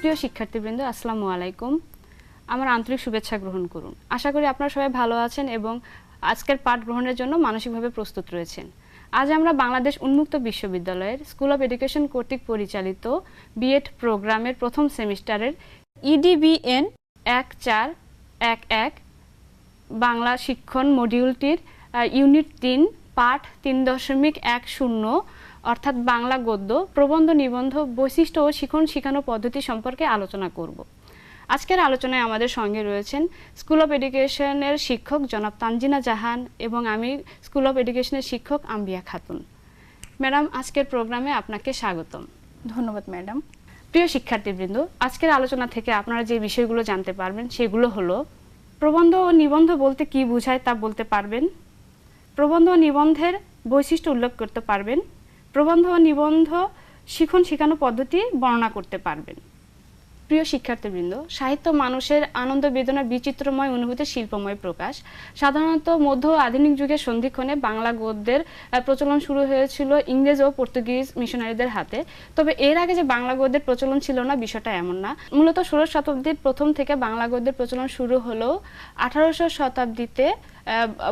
প্রিয় শিক্ষার্থীবৃন্দ, আসসালামু আলাইকুম। আমার আন্তরিক শুভেচ্ছা গ্রহণ করুন। আশা করি আপনারা সবাই ভালো আছেন এবং আজকের পাঠ গ্রহণের জন্য মানসিকভাবে প্রস্তুত রয়েছেন। আজ আমরা বাংলাদেশ উন্মুক্ত বিশ্ববিদ্যালয়ের স্কুল অব এডুকেশন কর্তৃক পরিচালিত বিএড প্রোগ্রামের প্রথম সেমিস্টারের EDBN 1411 বাংলা শিক্ষণ মডিউলটির ইউনিট 3 পাঠ 3.10 অর্থাৎ বাংলা গদ্য, প্রবন্ধ, নিবন্ধ, বৈশিষ্ট্য ও শিখানো পদ্ধতি সম্পর্কে আলোচনা করব। আজকের আলোচনায় আমাদের সঙ্গে রয়েছেন স্কুল অব এডুকেশনের শিক্ষক জনাব তানজিনা জাহান এবং আমি স্কুল অব এডুকেশনের শিক্ষক আম্বিয়া খাতুন। ম্যাডাম, আজকের প্রোগ্রামে আপনাকে স্বাগতম। ধন্যবাদ ম্যাডাম। প্রিয় শিক্ষার্থীবৃন্দ, আজকের আলোচনা থেকে আপনারা যে বিষয়গুলো জানতে পারবেন সেগুলো হলো প্রবন্ধ ও নিবন্ধ বলতে কী বোঝায় তা বলতে পারবেন, প্রবন্ধ ও নিবন্ধের বৈশিষ্ট্য উল্লেখ করতে পারবেন, প্রবন্ধ ও নিবন্ধ শিখানো পদ্ধতি বর্ণনা করতে পারবেন। প্রিয় শিক্ষার্থীবৃন্দ, সাহিত্য মানুষের আনন্দ বেদনা বিচিত্রময় অনুভূতির শিল্পময় প্রকাশ। সাধারণত মধ্য ও আধুনিক যুগের সন্ধিক্ষণে বাংলা গদ্যের প্রচলন শুরু হয়েছিল ইংরেজ ও পর্তুগিজ মিশনারিদের হাতে। তবে এর আগে যে বাংলা গদ্যের প্রচলন ছিল না, বিষয়টা এমন না। মূলত 16 শতাব্দীর প্রথম থেকে বাংলা গদ্যের প্রচলন শুরু হলেও 1800 শতাব্দীতে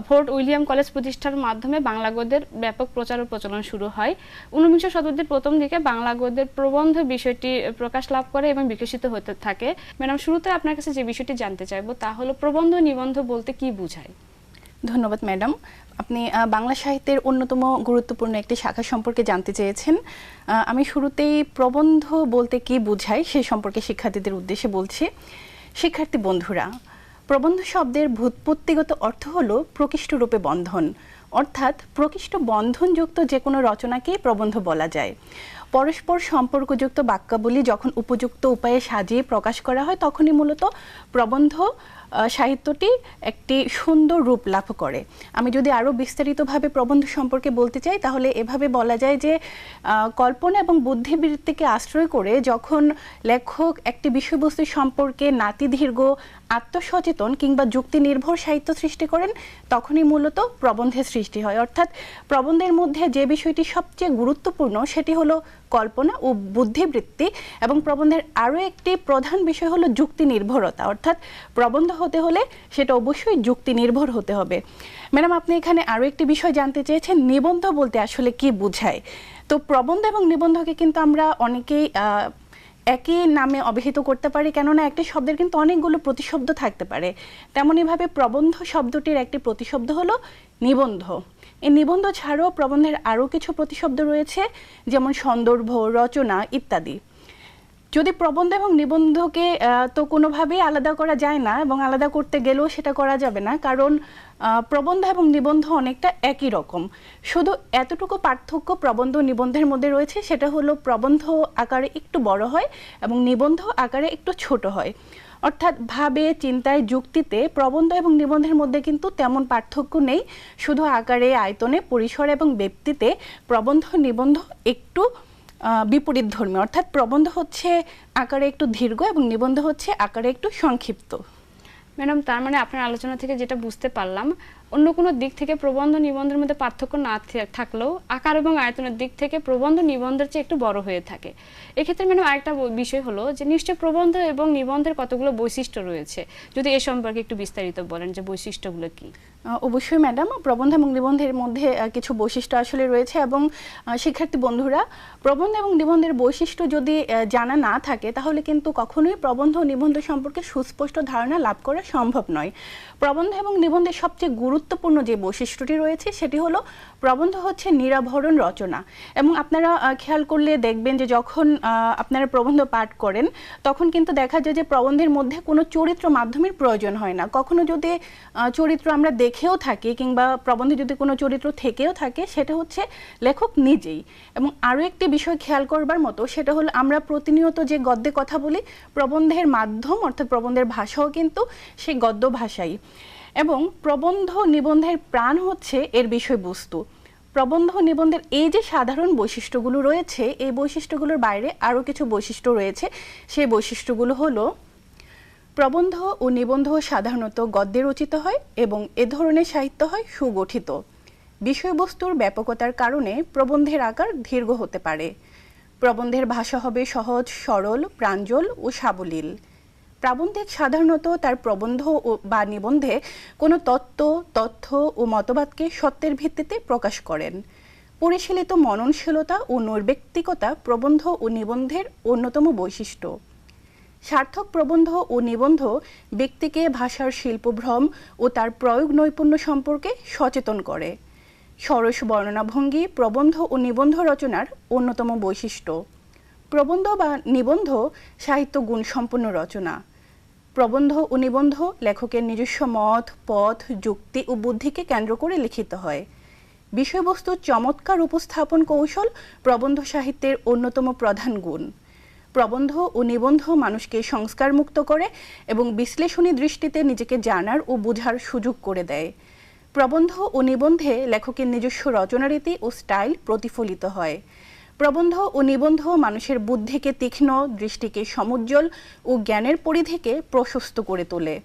ফোর্ট উইলিয়াম কলেজ প্রতিষ্ঠার মাধ্যমে বাংলা গদ্যের ব্যাপক প্রচার ও প্রচলন শুরু হয়। 19 শতাব্দীর প্রথম দিকে বাংলা গদ্যের প্রবন্ধ বিষয়টি প্রকাশ লাভ করে এবং বিকশিত হতে থাকে। ম্যাডাম, শুরুতে আপনার কাছে যে বিষয়টি জানতে চাইবো তা হলো প্রবন্ধ নিবন্ধ বলতে কি বোঝায়? ধন্যবাদ ম্যাডাম। আপনি বাংলা সাহিত্যের অন্যতম গুরুত্বপূর্ণ একটি শাখা সম্পর্কে জানতে চেয়েছেন। আমি শুরুতেই প্রবন্ধ বলতে কি বোঝায় সে সম্পর্কে শিক্ষার্থীদের উদ্দেশ্যে বলছি। শিক্ষার্থী বন্ধুরা, প্রবন্ধ শব্দের ভূতপত্তিগত অর্থ হলো প্রকৃষ্ট রূপে বন্ধন, অর্থাৎ প্রকৃষ্ট বন্ধনযুক্ত যে কোনো রচনাকেই প্রবন্ধ বলা যায়। পরস্পর সম্পর্কযুক্ত বাক্যাবলী যখন উপযুক্ত উপায়ে সাজিয়ে প্রকাশ করা হয় তখনই মূলত প্রবন্ধ সাহিত্যটি একটি সুন্দর রূপ লাভ করে। আমি যদি আরও বিস্তারিতভাবে প্রবন্ধ সম্পর্কে বলতে চাই তাহলে এভাবে বলা যায় যে কল্পনা এবং বুদ্ধিবৃত্তিকে আশ্রয় করে যখন লেখক একটি বিষয়বস্তু সম্পর্কে নাতিদীর্ঘ, আত্মসচেতন কিংবা যুক্তি নির্ভর সাহিত্য সৃষ্টি করেন তখনই মূলত প্রবন্ধের সৃষ্টি হয়। অর্থাৎ প্রবন্ধের মধ্যে যে বিষয়টি সবচেয়ে গুরুত্বপূর্ণ সেটি হলো কল্পনা ও বুদ্ধিবৃত্তি, এবং প্রবন্ধের আরও একটি প্রধান বিষয় হলো যুক্তি নির্ভরতা। অর্থাৎ প্রবন্ধ হতে হলে সেটা অবশ্যই যুক্তি নির্ভর হতে হবে। ম্যাডাম, আপনি এখানে আরও একটি বিষয় জানতে চেয়েছেন, নিবন্ধ বলতে আসলে কি বোঝায়। তো প্রবন্ধ এবং নিবন্ধকে কিন্তু আমরা অনেকেই একই নামে অভিহিত করতে পারি, কেননা একটি শব্দের কিন্তু অনেকগুলো প্রতিশব্দ থাকতে পারে। তেমনইভাবে প্রবন্ধ শব্দটির একটি প্রতিশব্দ হলো নিবন্ধ। এই নিবন্ধ ছাড়াও প্রবন্ধের আরও কিছু প্রতিশব্দ রয়েছে, যেমন সন্দর্ভ, রচনা ইত্যাদি। যদি প্রবন্ধ এবং নিবন্ধকে তো কোনোভাবেই আলাদা করা যায় না, এবং আলাদা করতে গেলেও সেটা করা যাবে না, কারণ প্রবন্ধ এবং নিবন্ধ অনেকটা একই রকম। শুধু এতটুকু পার্থক্য প্রবন্ধ নিবন্ধের মধ্যে রয়েছে, সেটা হলো প্রবন্ধ আকারে একটু বড় হয় এবং নিবন্ধ আকারে একটু ছোট হয়। অর্থাৎ ভাবে, চিন্তায়, যুক্তিতে প্রবন্ধ এবং নিবন্ধের মধ্যে কিন্তু তেমন পার্থক্য নেই। শুধু আকারে, আয়তনে, পরিসরে এবং ব্যক্তিতে প্রবন্ধ নিবন্ধ একটু বিপরীত ধর্মী। অর্থাৎ প্রবন্ধ হচ্ছে আকারে একটু দীর্ঘ এবং নিবন্ধ হচ্ছে আকারে একটু সংক্ষিপ্ত। ম্যাডাম, তার মানে আপনার আলোচনা থেকে যেটা বুঝতে পারলাম, অন্য কোনো দিক থেকে প্রবন্ধ নিবন্ধের মধ্যে পার্থক্য না থাকলেও আকার এবং আয়তনের দিক থেকে প্রবন্ধ নিবন্ধের চেয়ে একটু বড় হয়ে থাকে। এক্ষেত্রে ম্যাডাম আরেকটা বিষয় হলো যে নিশ্চয় প্রবন্ধ এবং নিবন্ধের কতগুলো বৈশিষ্ট্য রয়েছে, যদি এ সম্পর্কে একটু বিস্তারিত বলেন যে বৈশিষ্ট্যগুলো কি? অবশ্যই ম্যাডাম, প্রবন্ধ এবং নিবন্ধের মধ্যে কিছু বৈশিষ্ট্য আসলে রয়েছে, এবং শিক্ষার্থী বন্ধুরা, প্রবন্ধ এবং নিবন্ধের বৈশিষ্ট্য যদি জানা না থাকে তাহলে কিন্তু কখনোই প্রবন্ধ ও নিবন্ধ সম্পর্কে সুস্পষ্ট ধারণা লাভ করা সম্ভব নয়। প্রবন্ধ এবং নিবন্ধের সবচেয়ে গুরুত্বপূর্ণ যে বৈশিষ্ট্যটি রয়েছে সেটি হলো প্রবন্ধ হচ্ছে নিরাভরণ রচনা। এবং আপনারা খেয়াল করলে দেখবেন যে যখন আপনারা প্রবন্ধ পাঠ করেন তখন কিন্তু দেখা যায় যে প্রবন্ধের মধ্যে কোনো চরিত্র মাধ্যমের প্রয়োজন হয় না। কখনো যদি চরিত্র আমরা দেখেও থাকি কিংবা প্রবন্ধে যদি কোনো চরিত্র থেকেও থাকে সেটা হচ্ছে লেখক নিজেই। এবং আরও একটি বিষয় খেয়াল করবার মতো, সেটা হলো আমরা প্রতিনিয়ত যে গদ্যে কথা বলি, প্রবন্ধের মাধ্যম অর্থাৎ প্রবন্ধের ভাষাও কিন্তু সেই গদ্য ভাষাই। এবং প্রবন্ধ নিবন্ধের প্রাণ হচ্ছে এর বিষয়বস্তু। প্রবন্ধ নিবন্ধের এই যে সাধারণ বৈশিষ্ট্যগুলো রয়েছে, এই বৈশিষ্ট্যগুলোর বাইরে আরও কিছু বৈশিষ্ট্য রয়েছে। সেই বৈশিষ্ট্যগুলো হলো, প্রবন্ধ ও নিবন্ধ সাধারণত গদ্যে রচিত হয় এবং এ ধরনের সাহিত্য হয় সুগঠিত। বিষয়বস্তুর ব্যাপকতার কারণে প্রবন্ধের আকার দীর্ঘ হতে পারে। প্রবন্ধের ভাষা হবে সহজ, সরল, প্রাঞ্জল ও সাবলীল। প্রাবন্ধিক সাধারণত তার প্রবন্ধ বা নিবন্ধে কোনো তথ্য ও মতবাদকে সত্যের ভিত্তিতে প্রকাশ করেন। পরিশীলিত মননশীলতা ও নৈর্ব্যক্তিকতা প্রবন্ধ ও নিবন্ধের অন্যতম বৈশিষ্ট্য। সার্থক প্রবন্ধ ও নিবন্ধ ব্যক্তিকে ভাষার শিল্পভ্রম ও তার প্রয়োগ নৈপুণ্য সম্পর্কে সচেতন করে। সরস বর্ণনাভঙ্গি প্রবন্ধ ও নিবন্ধ রচনার অন্যতম বৈশিষ্ট্য। প্রবন্ধ বা নিবন্ধ সাহিত্য গুণসম্পন্ন রচনা। প্রবন্ধ ও নিবন্ধ লেখকের নিজস্ব মত, পথ, যুক্তি ও বুদ্ধিকে কেন্দ্র করে লিখিত হয়। বিষয়বস্তুর চমৎকার উপস্থাপন কৌশল প্রবন্ধ সাহিত্যের অন্যতম প্রধান গুণ। প্রবন্ধ ও নিবন্ধ মানুষকে সংস্কার মুক্ত করে এবং বিশ্লেষণী দৃষ্টিতে নিজেকে জানার ও বোঝার সুযোগ করে দেয়। প্রবন্ধ ও নিবন্ধে লেখকের নিজস্ব রচনারীতি ও স্টাইল প্রতিফলিত হয়। প্রবন্ধ ও নিবন্ধ মানুষের বুদ্ধিকে তীক্ষ্ণ, দৃষ্টিকে সমুজ্জ্বল ও জ্ঞানের পরিধিকে প্রশস্ত করে তোলে।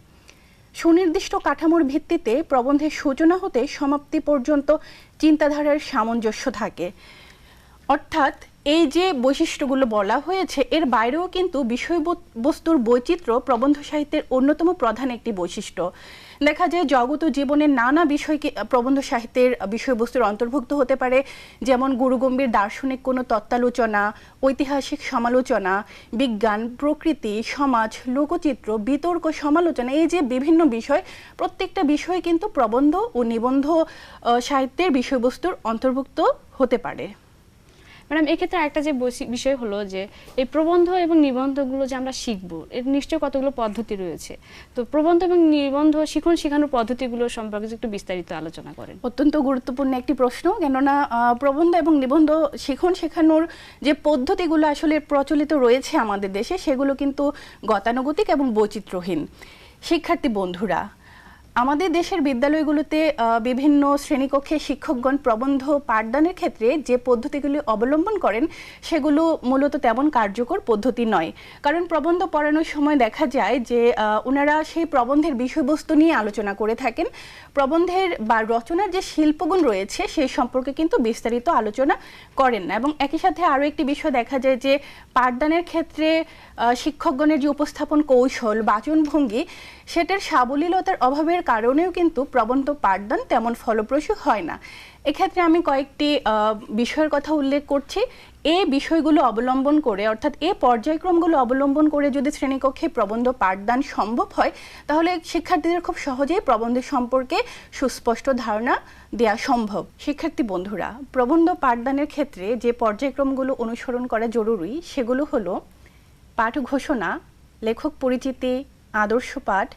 সুনির্দিষ্ট কাঠামোর ভিত্তিতে প্রবন্ধের সূচনা হতে সমাপ্তি পর্যন্ত চিন্তাধারার সামঞ্জস্য থাকে। অর্থাৎ এই যে বৈশিষ্ট্যগুলো বলা হয়েছে এর বাইরেও কিন্তু বিষয়বস্তুর বৈচিত্র্য প্রবন্ধ সাহিত্যের অন্যতম প্রধান একটি বৈশিষ্ট্য। দেখা যায় জগৎ ও জীবনের নানা বিষয়কে প্রবন্ধ সাহিত্যের বিষয়বস্তুর অন্তর্ভুক্ত হতে পারে, যেমন গুরুগম্ভীর দার্শনিক কোনো তত্ত্বালোচনা, ঐতিহাসিক সমালোচনা, বিজ্ঞান, প্রকৃতি, সমাজ, লোকচিত্র, বিতর্ক, সমালোচনা, এই যে বিভিন্ন বিষয়, প্রত্যেকটা বিষয় কিন্তু প্রবন্ধ ও নিবন্ধ সাহিত্যের বিষয়বস্তুর অন্তর্ভুক্ত হতে পারে। ম্যাডাম, এক্ষেত্রে একটা যে বিষয় হলো যে এই প্রবন্ধ এবং নিবন্ধগুলো যে আমরা শিখবো, এর নিশ্চয়ই কতগুলো পদ্ধতি রয়েছে। তো প্রবন্ধ এবং নিবন্ধ শেখানোর পদ্ধতিগুলো সম্পর্কে একটু বিস্তারিত আলোচনা করেন। অত্যন্ত গুরুত্বপূর্ণ একটি প্রশ্ন, কেননা প্রবন্ধ এবং নিবন্ধ শেখানোর যে পদ্ধতিগুলো আসলে প্রচলিত রয়েছে আমাদের দেশে, সেগুলো কিন্তু গতানুগতিক এবং বৈচিত্র্যহীন। শিক্ষার্থী বন্ধুরা, আমাদের দেশের বিদ্যালয়গুলোতে বিভিন্ন শ্রেণীকক্ষে শিক্ষকগণ প্রবন্ধ পাঠদানের ক্ষেত্রে যে পদ্ধতিগুলি অবলম্বন করেন সেগুলো মূলত তেমন কার্যকর পদ্ধতি নয়। কারণ প্রবন্ধ পড়ানোর সময় দেখা যায় যে ওনারা সেই প্রবন্ধের বিষয়বস্তু নিয়ে আলোচনা করে থাকেন। প্রবন্ধের বা রচনার যে শিল্পগুণ রয়েছে সেই সম্পর্কে কিন্তু বিস্তারিত আলোচনা করেন না। এবং একই সাথে আরও একটি বিষয় দেখা যায় যে পাঠদানের ক্ষেত্রে শিক্ষকগণের যে উপস্থাপন কৌশল, বাচনভঙ্গি, সেটার সাবলীলতার অভাবের কারণেও কিন্তু প্রবন্ধ পাঠদান তেমন ফলপ্রসূ হয় না। এক্ষেত্রে আমি কয়েকটি বিষয়ের কথা উল্লেখ করছি। এই বিষয়গুলো অবলম্বন করে, অর্থাৎ এই পর্যায়ক্রমগুলো অবলম্বন করে যদি শ্রেণীকক্ষে প্রবন্ধ পাঠদান সম্ভব হয়, তাহলে শিক্ষার্থীদের খুব সহজেই প্রবন্ধের সম্পর্কে সুস্পষ্ট ধারণা দেওয়া সম্ভব। শিক্ষার্থী বন্ধুরা, প্রবন্ধ পাঠদানের ক্ষেত্রে যে পর্যায়ক্রমগুলো অনুসরণ করা জরুরি সেগুলো হলো পাঠ ঘোষণা, লেখক পরিচিতি, আদর্শ পাঠ,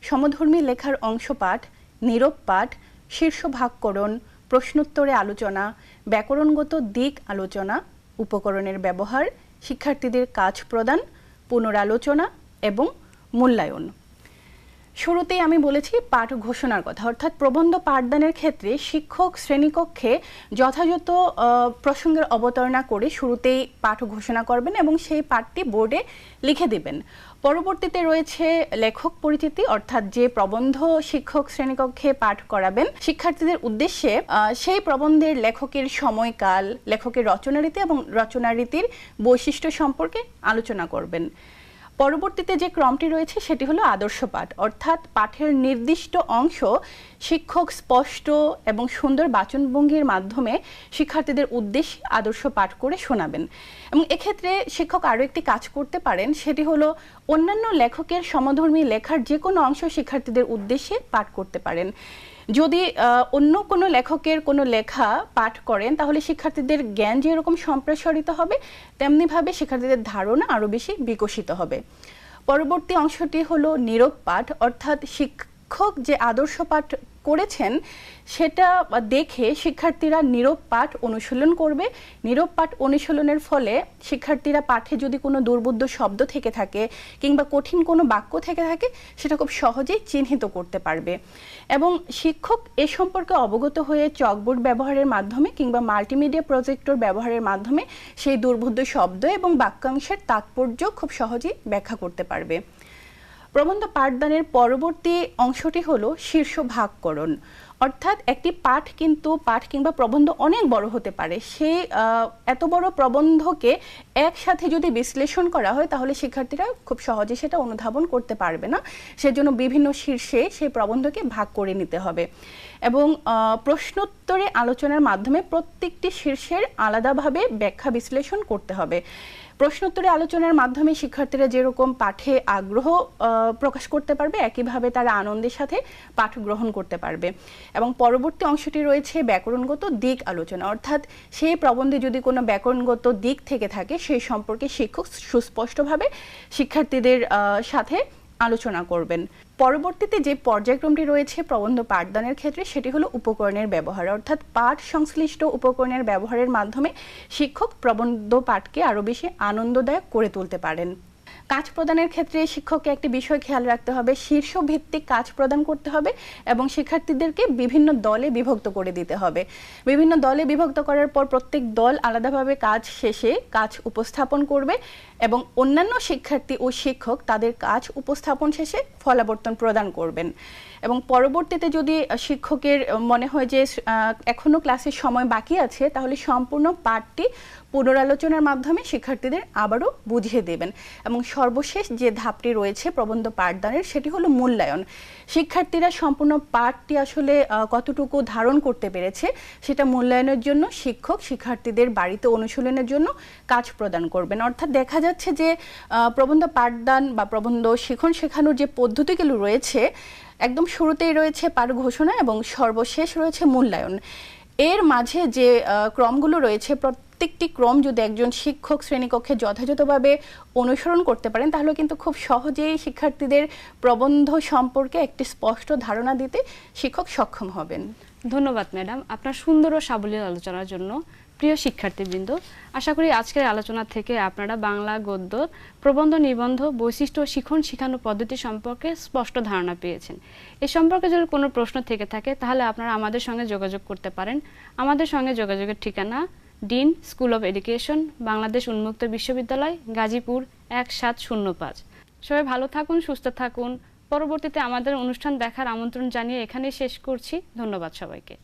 সমধর্মী লেখার অংশ পাঠ, নীরব পাঠ, শীর্ষ ভাগকরণ, প্রশ্নোত্তরে আলোচনা, ব্যাকরণগত দিক আলোচনা, উপকরণের ব্যবহার, শিক্ষার্থীদের কাজ প্রদান, পুনরালোচনা এবং মূল্যায়ন। শুরুতেই আমি বলেছি পাঠ ঘোষণার কথা, অর্থাৎ প্রবন্ধ পাঠদানের ক্ষেত্রে শিক্ষক শ্রেণীকক্ষে যথাযথ প্রসঙ্গের অবতারণা করে শুরুতেই পাঠ ঘোষণা করবেন এবং সেই পাঠটি বোর্ডে লিখে দিবেন। পরবর্তীতে রয়েছে লেখক পরিচিতি, অর্থাৎ যে প্রবন্ধ শিক্ষক শ্রেণীকক্ষে পাঠ করাবেন শিক্ষার্থীদের উদ্দেশ্যে সেই প্রবন্ধের লেখকের সময়কাল, লেখকের রচনারীতি এবং রচনারীতির বৈশিষ্ট্য সম্পর্কে আলোচনা করবেন। পরবর্তীতে যে ক্রমটি রয়েছে সেটি হলো আদর্শ পাঠ, অর্থাৎ পাঠের নির্দিষ্ট অংশ শিক্ষক স্পষ্ট এবং সুন্দর বাচনভঙ্গির মাধ্যমে শিক্ষার্থীদের উদ্দেশ্যে আদর্শ পাঠ করে শোনাবেন। এবং এক্ষেত্রে শিক্ষক আরও একটি কাজ করতে পারেন, সেটি হলো অন্যান্য লেখকের সমধর্মী লেখার যে কোনো অংশ শিক্ষার্থীদের উদ্দেশ্যে পাঠ করতে পারেন। যদি অন্য কোনো লেখকের কোনো লেখা পাঠ করেন তাহলে শিক্ষার্থীদের জ্ঞান যেরকম সম্প্রসারিত হবে, তেমনিভাবে শিক্ষার্থীদের ধারণা আরও বেশি বিকশিত হবে। পরবর্তী অংশটি হলো নীরব পাঠ, অর্থাৎ শিক্ষক যে আদর্শ পাঠ করেছেন সেটা দেখে শিক্ষার্থীরা নীরব পাঠ অনুশীলন করবে। নীরব পাঠ অনুশীলনের ফলে শিক্ষার্থীরা পাঠে যদি কোনো দুর্বোধ্য শব্দ থেকে থাকে কিংবা কঠিন কোনো বাক্য থেকে থাকে সেটা খুব সহজেই চিহ্নিত করতে পারবে। এবং শিক্ষক এ সম্পর্কে অবগত হয়ে চকবোর্ড ব্যবহারের মাধ্যমে কিংবা মাল্টিমিডিয়া প্রজেক্টর ব্যবহারের মাধ্যমে সেই দুর্বোধ্য শব্দ এবং বাক্যাংশের তাৎপর্য খুব সহজেই ব্যাখ্যা করতে পারবে। প্রবন্ধ পাঠদানের পরবর্তী অংশটি হলো শীর্ষ ভাগকরণ, অর্থাৎ একটি পাঠ কিংবা প্রবন্ধ অনেক বড় হতে পারে। সেই এত বড় প্রবন্ধকে একসাথে যদি বিশ্লেষণ করা হয় তাহলে শিক্ষার্থীরা খুব সহজে সেটা অনুধাবন করতে পারবে না। সেজন্য বিভিন্ন শীর্ষে সেই প্রবন্ধকে ভাগ করে নিতে হবে এবং প্রশ্নোত্তরে আলোচনার মাধ্যমে প্রত্যেকটি শীর্ষের আলাদাভাবে ব্যাখ্যা বিশ্লেষণ করতে হবে। প্রশ্নোত্তরে আলোচনার মাধ্যমে শিক্ষার্থীরা যেরকম পাঠে আগ্রহ প্রকাশ করতে পারবে, একইভাবে তারা আনন্দের সাথে পাঠ গ্রহণ করতে পারবে। এবং পরবর্তী অংশটি রয়েছে ব্যাকরণগত দিক আলোচনা, অর্থাৎ সেই প্রবন্ধে যদি কোনো ব্যাকরণগত দিক থেকে থাকে সেই সম্পর্কে শিক্ষক সুস্পষ্টভাবে শিক্ষার্থীদের সাথে আলোচনা করবেন। পরবর্তীতে যে পর্যায়ক্রমটি রয়েছে প্রবন্ধ পাঠদানের ক্ষেত্রে সেটি হলো উপকরণের ব্যবহার, অর্থাৎ পাঠ সংশ্লিষ্ট উপকরণের ব্যবহারের মাধ্যমে শিক্ষক প্রবন্ধ পাঠকে আরও বেশি আনন্দদায়ক করে তুলতে পারেন। কাজ প্রদানের ক্ষেত্রে শিক্ষককে একটি বিষয় খেয়াল রাখতে হবে, শীর্ষ ভিত্তিক কাজ প্রদান করতে হবে এবং শিক্ষার্থীদেরকে বিভিন্ন দলে বিভক্ত করে দিতে হবে। বিভিন্ন দলে বিভক্ত করার পর প্রত্যেক দল আলাদাভাবে কাজ শেষে কাজ উপস্থাপন করবে এবং অন্যান্য শিক্ষার্থী ও শিক্ষক তাদের কাজ উপস্থাপন শেষে ফলাবর্তন প্রদান করবেন। এবং পরবর্তীতে যদি শিক্ষকের মনে হয় যে এখনো ক্লাসের সময় বাকি আছে তাহলে সম্পূর্ণ পাঠটি পুনরালোচনার মাধ্যমে শিক্ষার্থীদের আবারও বুঝিয়ে দেবেন। এবং সর্বশেষ যে ধাপটি রয়েছে প্রবন্ধ পাঠদানের সেটি হলো মূল্যায়ন। শিক্ষার্থীরা সম্পূর্ণ পাঠটি আসলে কতটুকু ধারণ করতে পেরেছে সেটা মূল্যায়নের জন্য শিক্ষক শিক্ষার্থীদের বাড়িতে অনুশীলনের জন্য কাজ প্রদান করবেন। অর্থাৎ দেখা যাচ্ছে যে প্রবন্ধ পাঠদান বা প্রবন্ধ শেখানোর যে পদ্ধতিগুলো রয়েছে একদম শুরুতেই রয়েছে পাঠ ঘোষণা এবং সর্বশেষ রয়েছে মূল্যায়ন। এর মাঝে যে ক্রমগুলো রয়েছে প্রত্যেকটি ক্রম যদি একজন শিক্ষক শ্রেণীকক্ষে যথাযথভাবে অনুসরণ করতে পারেন তাহলে কিন্তু খুব সহজেই শিক্ষার্থীদের প্রবন্ধ সম্পর্কে একটি স্পষ্ট ধারণা দিতে শিক্ষক সক্ষম হবেন। ধন্যবাদ ম্যাডাম আপনার সুন্দর ও সাবলীল আলোচনার জন্য। প্রিয় শিক্ষার্থীবৃন্দ, আশা করি আজকের আলোচনা থেকে আপনারা বাংলা গদ্য প্রবন্ধ নিবন্ধ বৈশিষ্ট্য ও শিখানো পদ্ধতি সম্পর্কে স্পষ্ট ধারণা পেয়েছেন। এ সম্পর্কে যদি কোনো প্রশ্ন থেকে থাকে তাহলে আপনারা আমাদের সঙ্গে যোগাযোগ করতে পারেন। আমাদের সঙ্গে যোগাযোগের ঠিকানা dean school of education, Bangladesh উন্মুক্ত বিশ্ববিদ্যালয়, গাজীপুর 1705। সবাই ভালো থাকুন, সুস্থ থাকুন। পরবর্তীতে আমাদের অনুষ্ঠান দেখার আমন্ত্রণ জানিয়ে এখানেই শেষ করছি। ধন্যবাদ সবাইকে।